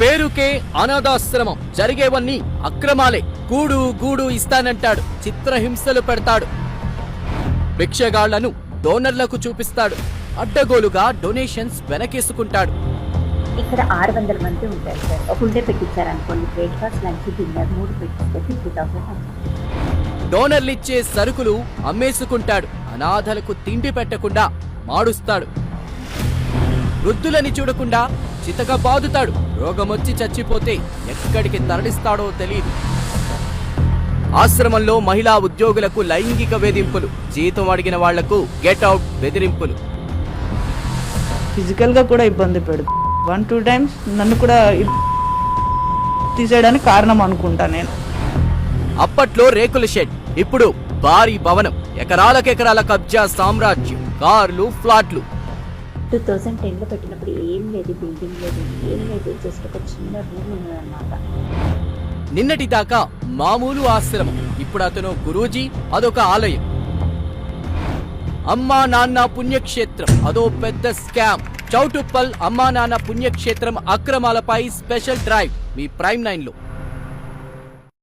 పేరుకే అనాథాశ్రమం, జరిగేవన్నీ అక్రమాలే. కూడు గూడు ఇస్తానంటాడు, చిత్రహింసలు పెడతాడు. భిక్షగాళ్లను డోనర్లకు చూపిస్తాడు, అడ్డగోలుగా డొనేషన్స్ వెనకేసుకుంటాడు. ఇక్కడ 600 మంది ఉంటారు సార్. ఒక ఉండే పెట్టించారు అనుకోండి, బ్రేక్ఫాస్ట్ లంచ్ డిన్నర్ 3 పెట్టిస్తే 50,000. డోనర్లిచ్చే సరుకులు అమ్మేసుకుంటాడు, అనాథలకు తిండి పెట్టకుండా మాడుస్తాడు. వృద్ధులని చూడకుండా చితక బాదుతాడు, రోగమొచ్చి చచ్చిపోతే ఎక్కడికి తరలిస్తాడో తెలియదు. ఆశ్రమంలో మహిళా ఉద్యోగులకు లైంగిక వేధింపులు, జీతం అడిగిన వాళ్లకు గెట్ అవుట్ బెదిరింపులు. ఫిజికల్ గా కూడా ఇబ్బంది పెడుతుంది. 1-2 టైమ్స్ నన్ను కూడా తీసేయడానికి కారణం అనుకుంటా నేను. అప్పట్లో రేకుల షెడ్, ఇప్పుడు భారీ భవనం, ఎకరాలకెకరాల కబ్జా సామ్రాజ్యం, కార్లు ఫ్లాట్లు. 2010లో పెట్టినప్పుడు ఏం లేదు, బిల్డింగ్ లేదు, ఏం లేదు, జస్ట్ ఒక చిన్న రూమ్ ఉన్నదన్నమాట. నిన్నటి దాకా మామూలు ఆశ్రమం, ఇప్పుడు అతను గురూజీ, అదొక ఆలయం. అమ్మా నాన్న పుణ్యక్షేత్రం, అదో పెద్ద స్కామ్. చౌటుప్పల్ అమ్మా నాన్న పుణ్యక్షేత్రం అక్రమాలపై స్పెషల్ డ్రైవ్ మీ ప్రైమ్ 9లో.